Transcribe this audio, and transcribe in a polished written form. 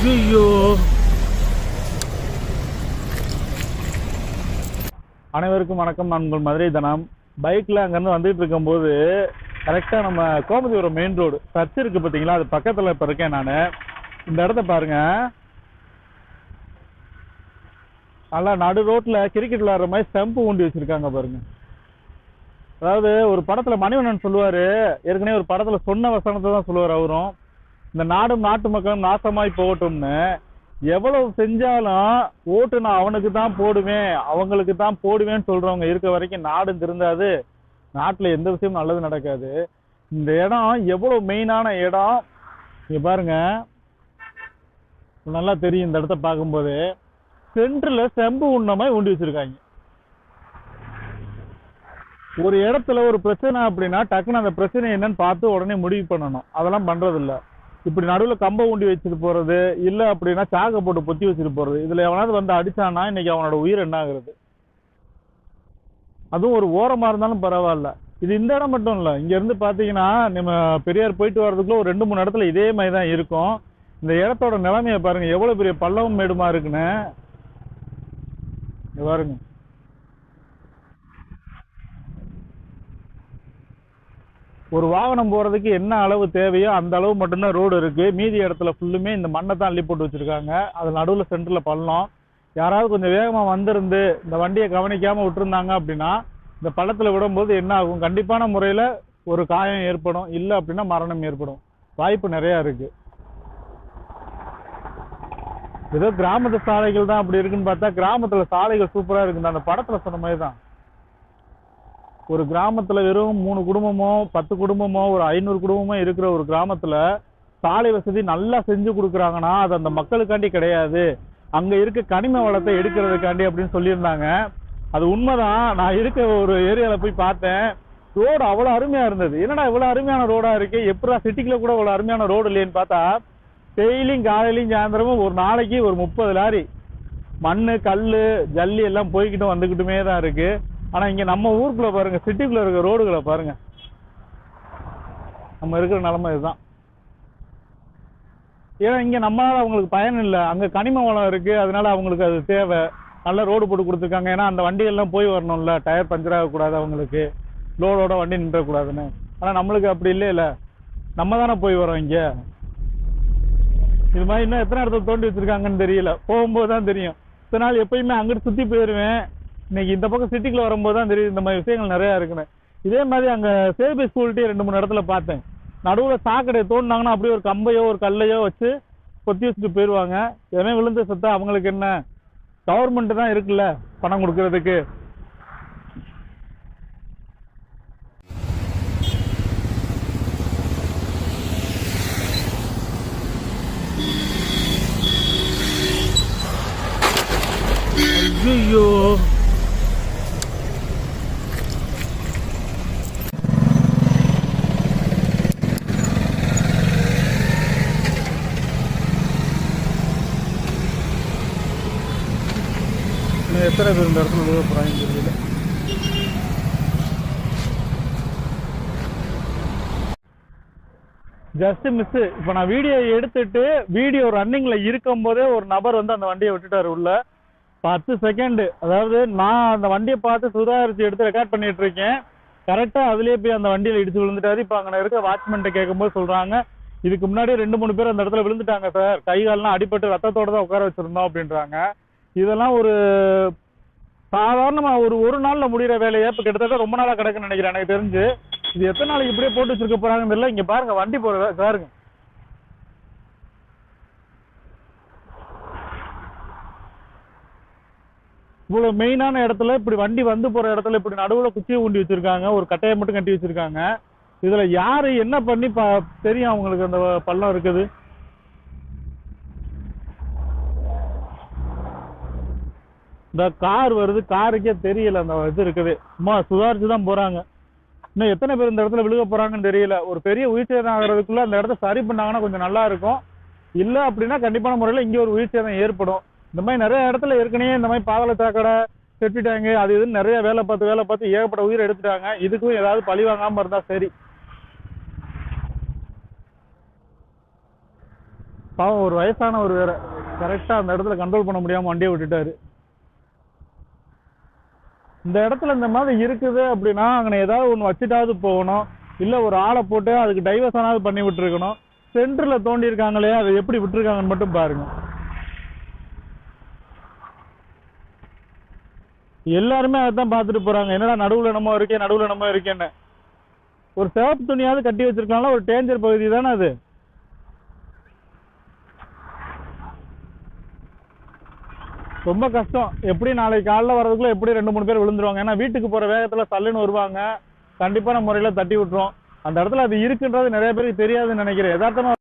ஐயோ! அனைவருக்கும் வணக்கம். நான் உங்கள் மதுரை தனம். பைக்கில் அங்கேருந்து வந்துட்டு இருக்கும்போது கரெக்டாக நம்ம கோமதிபுரம் மெயின் ரோடு சர்ச் இருக்குது பார்த்தீங்களா, அது பக்கத்தில் இப்போ இருக்கேன் நான். இந்த இடத்த பாருங்க, நல்லா நடு ரோட்டில் கிரிக்கெட் விளையாடுற மாதிரி ஸ்டம்பு ஊண்டி வச்சுருக்காங்க பாருங்க. அதாவது ஒரு படத்தில் மணிவண்ணன் சொல்லுவார், ஏற்கனவே ஒரு படத்தில் சொன்ன வசனத்தை தான் சொல்லுவார் அவரும், இந்த நாடும் நாட்டு மக்களும் நாசமாய் போகட்டும்னு. எவ்வளவு செஞ்சாலும் ஓட்டு நான் அவனுக்கு தான் போடுவேன், அவங்களுக்கு தான் போடுவேன்னு சொல்றவங்க இருக்க வரைக்கும் நாடும் திருந்தாது, நாட்டில் எந்த விஷயமும் நல்லது நடக்காது. இந்த இடம் எவ்வளவு மெயினான இடம் இங்க பாருங்க, நல்லா தெரியும். இந்த இடத்த பார்க்கும்போது சென்டர்ல செம்பு உண்ணமாய் ஊண்டி வச்சிருக்காங்க. ஒரு இடத்துல ஒரு பிரச்சனை அப்படின்னா டக்குன்னு அந்த பிரச்சனை என்னன்னு பார்த்து உடனே முடிவு பண்ணணும். அதெல்லாம் பண்றது இல்லை. இப்படி நடுவில் கம்பை ஊண்டி வச்சுட்டு போறது, இல்லை அப்படின்னா சாக்கை போட்டு பொத்தி வச்சுட்டு போறது. இதுல எவனாவது வந்து அடிச்சானா இன்னைக்கு அவனோட உயிர் என்ன ஆகுறது? அதுவும் ஒரு ஓரமா இருந்தாலும் பரவாயில்ல. இது இந்த இடம் மட்டும் இல்லை, இங்க இருந்து பாத்தீங்கன்னா நம்ம பெரியார் போயிட்டு வர்றதுக்குள்ள ஒரு 2-3 இடத்துல இதே மாதிரி தான் இருக்கும். இந்த இடத்தோட நிலைமையை பாருங்க, எவ்வளவு பெரிய பள்ளமும் மேடுமா இருக்குன்னு பாருங்க. ஒரு வாகனம் போறதுக்கு என்ன அளவு தேவையோ அந்த அளவு மட்டும்தான் ரோடு இருக்கு. மீதி இடத்துல ஃபுல்லுமே இந்த மண்ணை தான் அள்ளி போட்டு வச்சிருக்காங்க. அது நடுவில் சென்டர்ல பள்ளம். யாராவது கொஞ்சம் வேகமா வந்திருந்து இந்த வண்டியை கவனிக்காம விட்டுருந்தாங்க அப்படின்னா இந்த பள்ளத்துல விடும்போது என்ன ஆகும்? கண்டிப்பான முறையில ஒரு காயம் ஏற்படும், இல்லை அப்படின்னா மரணம் ஏற்படும். வாய்ப்பு நிறைய இருக்கு. ஏதோ கிராமத்து சாலைகள் தான் அப்படி இருக்குன்னு பார்த்தா கிராமத்துல சாலைகள் சூப்பரா இருக்கு. அந்த படத்துல சொன்ன மாதிரி தான், ஒரு கிராமத்துல வெறும் 3 குடும்பமோ 10 குடும்பமோ ஒரு 500 குடும்பமோ இருக்கிற ஒரு கிராமத்துல சாலை வசதி நல்லா செஞ்சு கொடுக்குறாங்கன்னா அது அந்த மக்களுக்காண்டி கிடையாது, அங்க இருக்க கனிம வளத்தை எடுக்கிறதுக்காண்டி அப்படின்னு சொல்லியிருந்தாங்க. அது உண்மைதான். நான் இருக்க ஒரு ஏரியால போய் பார்த்தேன், ரோடு அவ்வளவு அருமையா இருந்தது. என்னடா இவ்வளவு அருமையான ரோடா இருக்கு, எப்படா சிட்டிக்குள்ள கூட இவ்வளவு அருமையான ரோடு இல்லையேன்னு பார்த்தா டெய்லியும் காலையிலையும் சாயந்தரமும் ஒரு நாளைக்கு ஒரு 30 லாரி மண்ணு கல்லு ஜல்லி எல்லாம் போய்கிட்டும் வந்துகிட்டுமே தான் இருக்கு. ஆனா இங்க நம்ம ஊருக்குள்ள பாருங்க, சிட்டிக்குள்ள இருக்க ரோடுகளை பாருங்க, நம்ம இருக்கிற நிலைமை இதுதான். ஏன்னா இங்க நம்மளால அவங்களுக்கு பயன் இல்லை, அங்க கனிம வளம் இருக்கு, அதனால அவங்களுக்கு அது தேவை. நல்ல ரோடு போட்டு கொடுத்துருக்காங்க, ஏன்னா அந்த வண்டிகள்லாம் போய் வரணும்ல, டயர் பஞ்சர் ஆகக்கூடாது, அவங்களுக்கு லோடோட வண்டி நின்றக்கூடாதுன்னு. ஆனா நம்மளுக்கு அப்படி இல்லையில, நம்ம தானே போய் வரோம். இங்க இது மாதிரி இன்னும் எத்தனை இடத்துல தோண்டி வச்சிருக்காங்கன்னு தெரியல, போகும்போது தான் தெரியும். இத்தனை நாள் எப்பயுமே அங்கிட்டு சுத்தி போயிடுவேன், இன்னைக்கு இந்த பக்கம் சிட்டிக்குள்ள வரும்போது தான் தெரியுது இந்த மாதிரி விஷயங்கள் நிறைய இருக்குன்னு. இதே மாதிரி அங்க சேபி ஸ்கூல்கிட்டே 2-3 இடத்துல பார்த்தேன், நடுவில் சாக்கடையை தோண்டினாங்கன்னா அப்படியே ஒரு கம்பையோ ஒரு கல்லையோ வச்சு பொத்தி வச்சுட்டு போயிடுவாங்க. எவன் விழுந்து சத்தா அவங்களுக்கு என்ன? கவர்மெண்ட் தான் இருக்குல்ல பணம் கொடுக்கறதுக்கு. ஐயோ! எத்தனை பேர் இந்த இடத்துல விழுக போறாங்கன்னு தெரியல. Just miss. இப்போ நான் வீடியோ எடுத்துட்டு வீடியோ ரன்னிங்ல இருக்கும் போதே ஒரு நபர் வந்து அந்த வண்டியை விட்டுட்டாரு உள்ள. 10 செகண்ட், அதாவது நான் அந்த வண்டியை பார்த்து சுதாரிச்சு எடுத்து ரெக்கார்ட் பண்ணிட்டு இருக்கேன், கரெக்டா அதுலயே போய் அந்த வண்டியில இடிச்சு விழுந்துட்டாரு. இப்போ அங்கே இருக்க வாட்ச்மேன் கேட்கும்போது சொல்றாங்க, இதுக்கு முன்னாடி 2-3 பேர் அந்த இடத்துல விழுந்துட்டாங்க சார், கை கால்லாம் அடிபட்டு ரத்தத்தோட தான் உட்கார வச்சிருந்தோம் அப்படின்றாங்க. இதெல்லாம் ஒரு சாதாரணமா ஒரு நாள்ல முடிகிற வேலையை இப்ப கிட்டத்தட்ட ரொம்ப நாளா கிடக்குன்னு நினைக்கிறேன் எனக்கு தெரிஞ்சு. இது எத்தனை நாளைக்கு இப்படியே போட்டு வச்சிருக்க போறாங்கன்னு தெரியல. இங்க பாருங்க வண்டி போற பாருங்க, இவ்வளவு மெயினான இடத்துல இப்படி வண்டி வந்து போற இடத்துல இப்படி நடுவுல குச்சியை ஊண்டி வச்சிருக்காங்க, ஒரு கட்டையை மட்டும் கட்டி வச்சிருக்காங்க. இதுல யாரு என்ன பண்ணி தெரியும் அவங்களுக்கு அந்த பள்ளம் இருக்குது. இந்த கார் வருது, காருக்கே தெரியல அந்த இது இருக்குது, சும்மா சுதாரிச்சுதான் போறாங்க. இன்னும் எத்தனை பேர் இந்த இடத்துல விழுக போறாங்கன்னு தெரியல. ஒரு பெரிய உயிர் சேதம் ஆகிறதுக்குள்ள அந்த இடத்த சரி பண்ணாங்கன்னா கொஞ்சம் நல்லா இருக்கும். இல்லை அப்படின்னா கண்டிப்பான முறையில் இங்கே ஒரு உயிர் சேதம் ஏற்படும். இந்த மாதிரி நிறைய இடத்துல ஏற்கனவே இந்த மாதிரி பாதாள சாக்கடை செட்டிட்டாங்க, அது இதுன்னு நிறைய வேலை பார்த்து ஏகப்பட்ட உயிரை எடுத்துட்டாங்க. இதுக்கும் ஏதாவது பழி வாங்காம இருந்தா சரி. பாவம் ஒரு வயசானவர் வேற, கரெக்டா அந்த இடத்துல கண்ட்ரோல் பண்ண முடியாம வண்டியை விட்டுட்டாரு. இந்த இடத்துல இந்த மாதிரி இருக்குது அப்படின்னா அங்கே ஏதாவது ஒன்று வச்சுட்டாவது போகணும், இல்லை ஒரு ஆளை போட்டு அதுக்கு டைவர்ஷனாவது பண்ணி விட்டுருக்கணும். சென்டரில் தோண்டி இருக்காங்களே, அதை எப்படி விட்டுருக்காங்கன்னு மட்டும் பாருங்க. எல்லாருமே அதான் பார்த்துட்டு போறாங்க, என்னடா நடுவில் என்னமோ இருக்கேன், நடுவில் என்னமோ இருக்கேன்னு. ஒரு சிவப்பு துணியாவது கட்டி வச்சிருக்காங்களா, ஒரு டேஞ்சர் பகுதி தானே அது. ரொம்ப கஷ்டம். எப்படி நாளைக்கு காலைல வர்றதுக்குள்ள எப்படி 2-3 பேர் விழுந்துருவாங்க. ஏன்னா வீட்டுக்கு போற வேகத்துல சல்லுன்னு வருவாங்க, கண்டிப்பான முறையில தட்டி விட்டுரும். அந்த இடத்துல அது இருக்குன்றது நிறைய பேருக்கு தெரியாதுன்னு நினைக்கிறேன். யதார்த்தமா